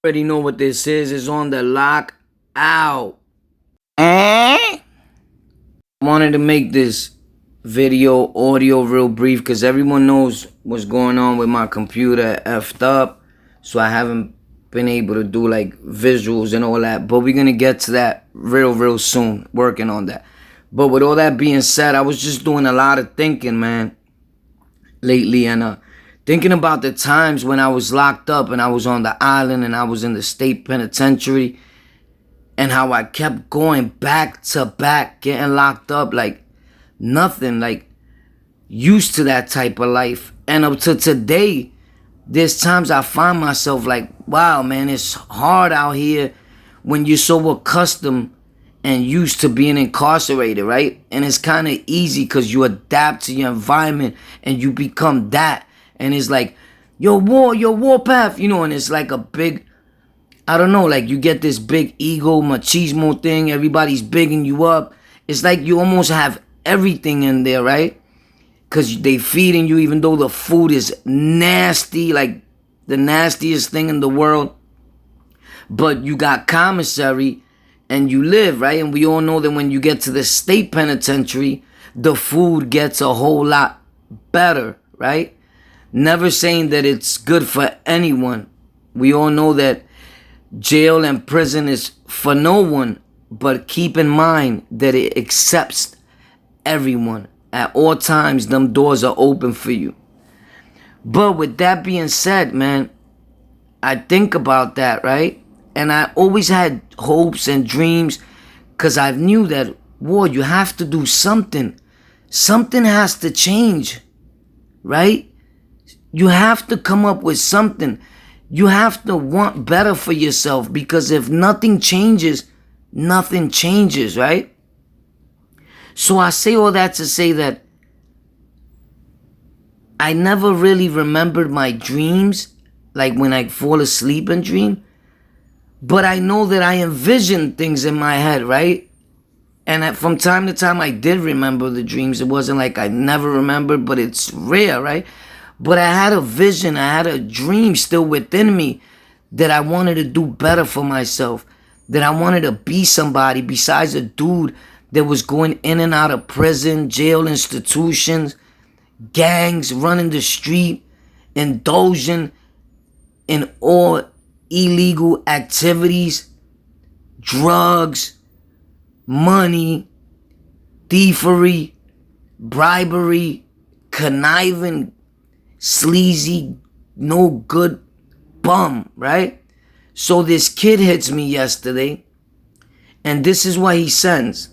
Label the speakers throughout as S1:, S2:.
S1: Already know what this is. It's on the lock out. I wanted to make this video audio real brief because everyone knows what's going on with my computer effed up, so I haven't been able to do like visuals and all that, but we're gonna get to that real soon, working on that. But with all that being said, I was just doing a lot of thinking, man, lately, and thinking about the times when I was locked up and I was on the island and I was in the state penitentiary, and how I kept going back to back, getting locked up like nothing, like used to that type of life. And up to today, there's times I find myself like, wow, man, it's hard out here when you're so accustomed and used to being incarcerated, right? And it's kind of easy because you adapt to your environment and you become that. And it's like, your warpath, and it's like a big, I don't know, like you get this big ego, machismo thing. Everybody's bigging you up. It's like you almost have everything in there, right? Because they feeding you even though the food is nasty, like the nastiest thing in the world. But you got commissary and you live, right? And we all know that when you get to the state penitentiary, the food gets a whole lot better, right? Never saying that it's good for anyone. We all know that jail and prison is for no one, but keep in mind that it accepts everyone. At all times, them doors are open for you. But with that being said, man, I think about that, right? And I always had hopes and dreams because I knew that, you have to do something. Something has to change, right? You have to come up with something. You have to want better for yourself, because if nothing changes, right? So I say all that to say that I never really remembered my dreams, like when I fall asleep and dream. But I know that I envision things in my head, right? And from time to time, I did remember the dreams. It wasn't like I never remembered, but it's rare, right? But I had a vision, I had a dream still within me that I wanted to do better for myself, that I wanted to be somebody besides a dude that was going in and out of prison, jail institutions, gangs, running the street, indulging in all illegal activities, drugs, money, thievery, bribery, conniving, sleazy, no good bum, right? So this kid hits me yesterday, and this is what he sends.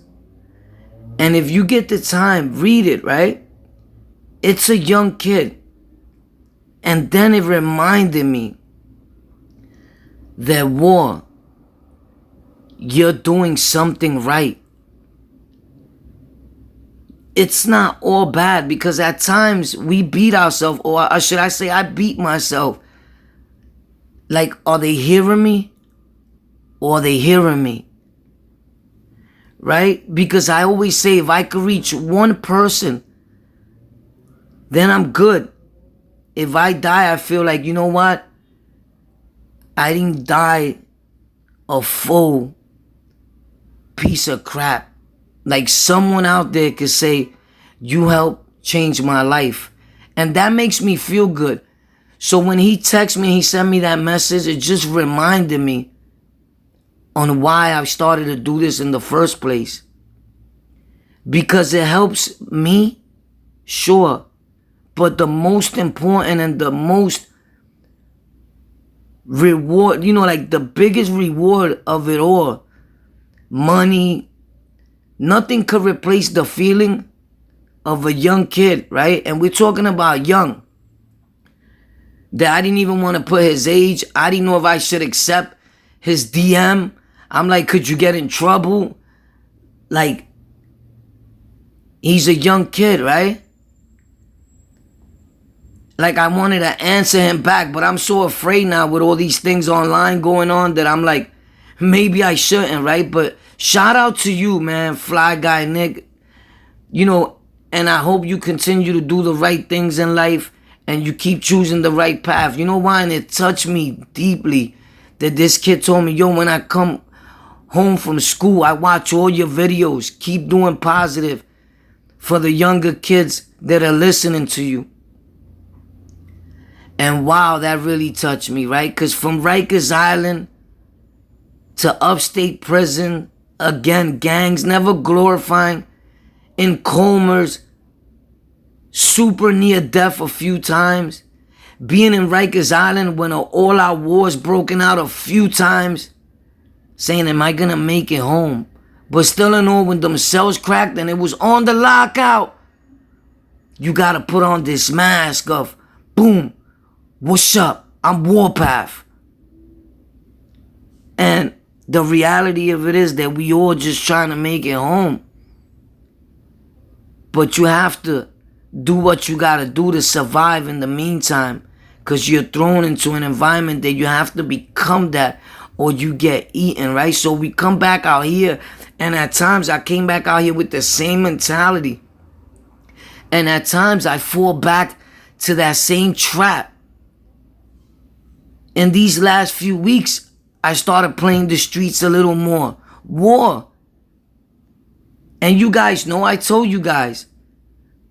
S1: And if you get the time, read it, right? It's a young kid. And then it reminded me that, you're doing something right. It's not all bad, because at times we beat ourselves, or should I say I beat myself. Like, are they hearing me? Or are they hearing me? Right? Because I always say, if I could reach one person, then I'm good. If I die, I feel like, you know what? I didn't die a full piece of crap. Like, someone out there could say, you helped change my life. And that makes me feel good. So when he texted me, he sent me that message, it just reminded me on why I started to do this in the first place. Because it helps me, sure. But the most important and the most reward, like the biggest reward of it all, money, nothing could replace the feeling of a young kid, right? And we're talking about young. That I didn't even want to put his age. I didn't know if I should accept his DM. I'm like, could you get in trouble? Like, he's a young kid, right? Like, I wanted to answer him back, but I'm so afraid now with all these things online going on that I'm like, maybe I shouldn't, right? But shout out to you, man, Fly Guy Nick. And I hope you continue to do the right things in life and you keep choosing the right path. You know why? And it touched me deeply that this kid told me, yo, when I come home from school, I watch all your videos. Keep doing positive for the younger kids that are listening to you. And wow, that really touched me, right? Because from Rikers Island to upstate prison, again, gangs never glorifying, in comas, super near death a few times, being in Rikers Island when all our wars broken out a few times, saying, am I gonna make it home? But still in all, when them cells cracked and it was on the lockout, you gotta put on this mask of, boom, what's up? I'm Warpath. And the reality of it is that we all just trying to make it home. But you have to do what you gotta do to survive in the meantime. Because you're thrown into an environment that you have to become that or you get eaten, right? So we come back out here, and at times I came back out here with the same mentality. And at times I fall back to that same trap. In these last few weeks, I started playing the streets a little more. War. And you guys know, I told you guys,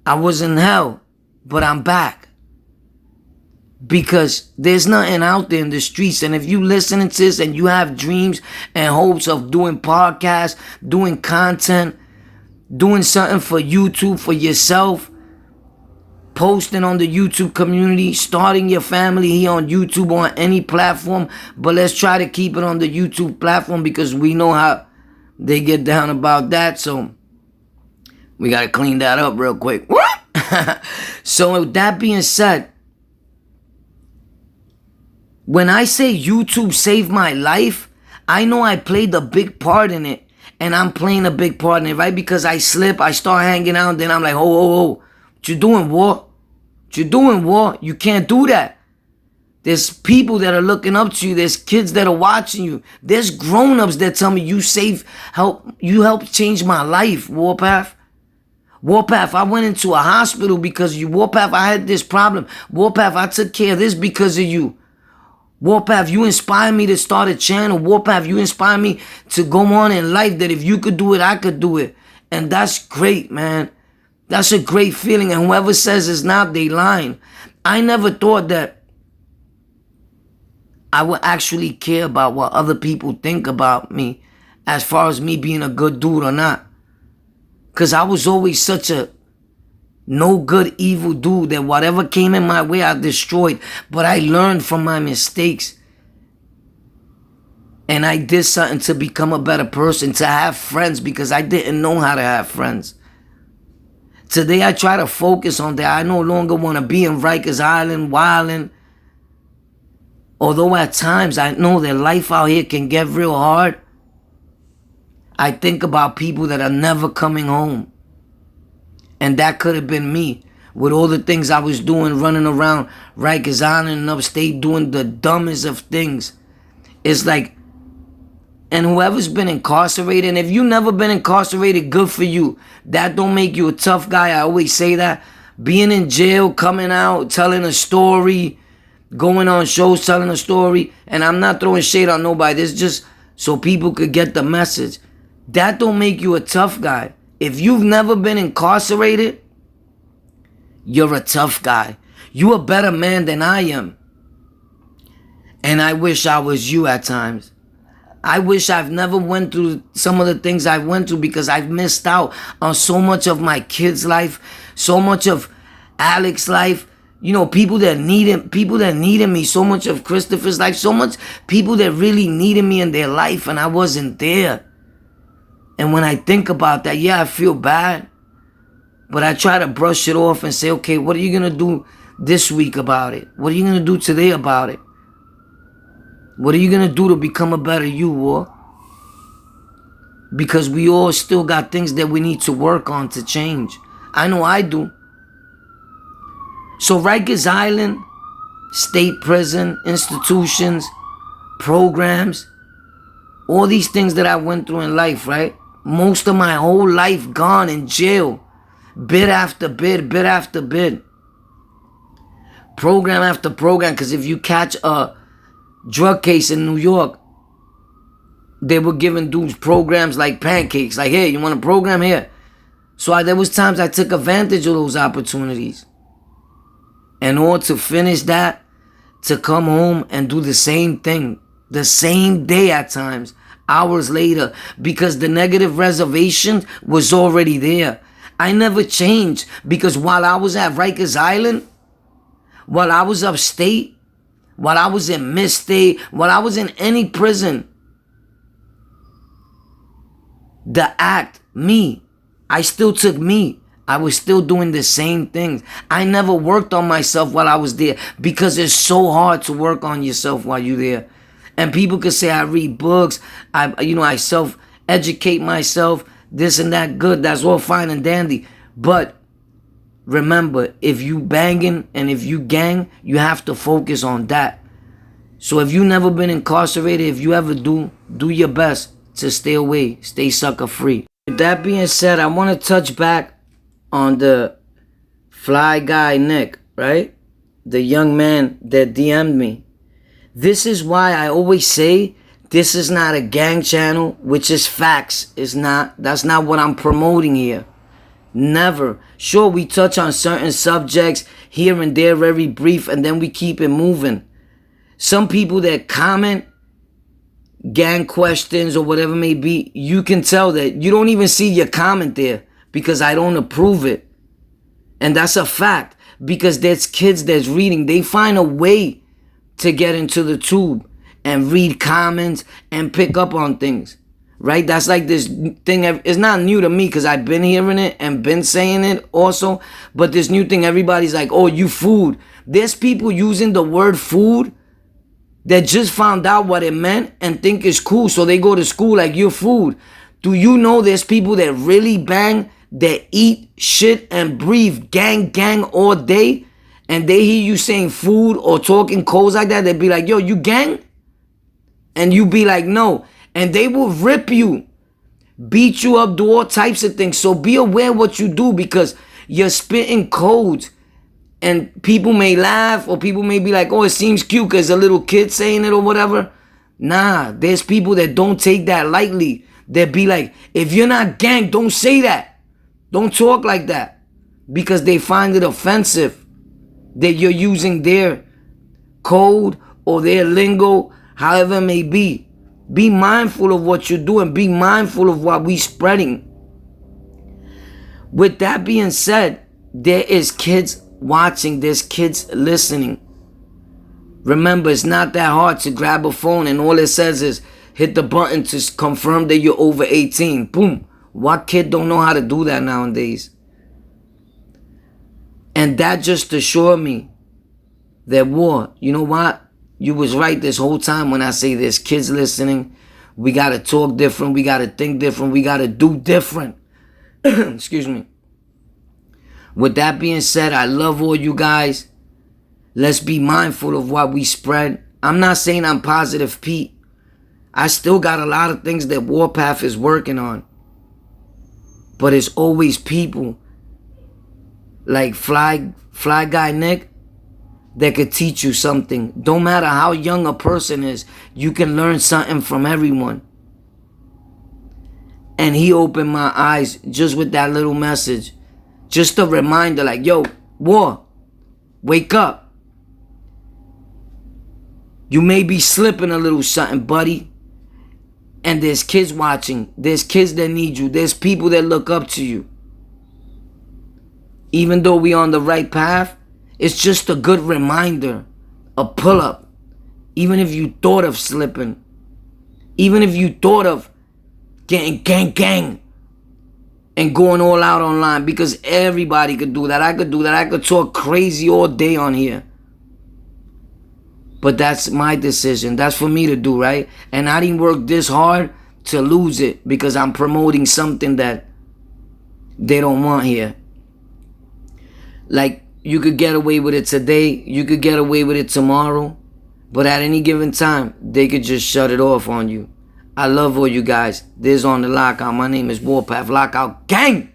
S1: I was in hell, but I'm back. Because there's nothing out there in the streets. And if you listening to this and you have dreams and hopes of doing podcasts, doing content, doing something for YouTube, for yourself, posting on the YouTube community, starting your family here on YouTube, on any platform. But let's try to keep it on the YouTube platform because we know how they get down about that. So we got to clean that up real quick. So with that being said, when I say YouTube saved my life, I know I played a big part in it. And I'm playing a big part in it, right? Because I slip, I start hanging out, then I'm like, oh. What you doing, War? What you doing, War? You can't do that. There's people that are looking up to you. There's kids that are watching you. There's grown-ups that tell me you helped change my life, Warpath. Warpath, I went into a hospital because of you. Warpath, I had this problem. Warpath, I took care of this because of you. Warpath, you inspired me to start a channel. Warpath, you inspired me to go on in life, that if you could do it, I could do it. And that's great, man. That's a great feeling. And whoever says it's not, they lying. I never thought that I would actually care about what other people think about me as far as me being a good dude or not. Because I was always such a no good, evil dude that whatever came in my way, I destroyed. But I learned from my mistakes. And I did something to become a better person, to have friends, because I didn't know how to have friends. Today, I try to focus on that. I no longer want to be in Rikers Island, wilding. Although at times, I know that life out here can get real hard. I think about people that are never coming home. And that could have been me, with all the things I was doing, running around Rikers Island and upstate, doing the dumbest of things. It's like, and whoever's been incarcerated, and if you've never been incarcerated, good for you. That don't make you a tough guy. I always say that. Being in jail, coming out, telling a story, going on shows, telling a story. And I'm not throwing shade on nobody. This is just so people could get the message. That don't make you a tough guy. If you've never been incarcerated, you're a tough guy. You're a better man than I am. And I wish I was you at times. I wish I've never went through some of the things I went through, because I've missed out on so much of my kids' life, so much of Alex's life. You know, people that needed me, so much of Christopher's life, so much people that really needed me in their life, and I wasn't there. And when I think about that, yeah, I feel bad. But I try to brush it off and say, okay, what are you going to do this week about it? What are you going to do today about it? What are you going to do to become a better you, War? Because we all still got things that we need to work on to change. I know I do. So Rikers Island, state prison, institutions, programs, all these things that I went through in life, right? Most of my whole life gone in jail. Bid after bid, bid after bid. Program after program. Because if you catch a drug case in New York, they were giving dudes programs like pancakes. Like, hey, you want a program? Here. So there was times I took advantage of those opportunities. In order to finish that, to come home and do the same thing, the same day at times, hours later, because the negative reservation was already there. I never changed, because while I was at Rikers Island, while I was upstate, while I was in Mid-State, while I was in any prison, the act, me, I still took me. I was still doing the same things. I never worked on myself while I was there, because it's so hard to work on yourself while you're there. And people could say I read books, I self-educate myself, this and that, good. That's all fine and dandy. But remember, if you banging and if you gang, you have to focus on that. So if you never been incarcerated, if you ever do your best to stay away, stay sucker free. With that being said, I want to touch back on the fly guy Nick, right? The young man that DM'd me. This is why I always say this is not a gang channel, which is facts. It's not. That's not what I'm promoting here. Never. Sure, we touch on certain subjects here and there, very brief, and then we keep it moving. Some people that comment gang questions or whatever may be, you can tell that you don't even see your comment there, because I don't approve it. And that's a fact, because there's kids that's reading. They find a way to get into the tube and read comments and pick up on things, right? That's like this thing. It's not new to me, because I've been hearing it and been saying it also. But this new thing, everybody's like, oh, you food. There's people using the word food that just found out what it meant and think it's cool. So they go to school like, you're food. Do you know there's people that really bang, that eat, shit, and breathe gang all day, and they hear you saying food or talking codes like that, they'd be like, yo, you gang? And you be like, no. And they will rip you, beat you up, do all types of things. So be aware what you do, because you're spitting codes. And people may laugh, or people may be like, oh, it seems cute because a little kid saying it or whatever. Nah, there's people that don't take that lightly. They'll be like, if you're not gang, don't say that. Don't talk like that. Because they find it offensive that you're using their code or their lingo, however it may be. Be mindful of what you're doing. Be mindful of what we're spreading. With that being said, there is kids watching, there's kids listening. Remember, it's not that hard to grab a phone and all it says is hit the button to confirm that you're over 18. Boom. What kid don't know how to do that nowadays? And that just assured me that, war, you know what? You was right this whole time when I say there's kids listening. We got to talk different. We got to think different. We got to do different. Excuse me. With that being said, I love all you guys. Let's be mindful of what we spread. I'm not saying I'm Positive Pete. I still got a lot of things that Warpath is working on. But it's always people like Fly Guy Nick that could teach you something. Don't matter how young a person is, you can learn something from everyone. And he opened my eyes just with that little message. Just a reminder like, yo, War, wake up. You may be slipping a little something, buddy. And there's kids watching. There's kids that need you. There's people that look up to you. Even though we on the right path, it's just a good reminder. A pull-up. Even if you thought of slipping. Even if you thought of getting gang. And going all out online, because everybody could do that. I could do that. I could talk crazy all day on here. But that's my decision. That's for me to do, right? And I didn't work this hard to lose it, because I'm promoting something that they don't want here. Like, you could get away with it today. You could get away with it tomorrow. But at any given time, they could just shut it off on you. I love all you guys. This is On The Lockout. My name is Warpath. Lockout Gang!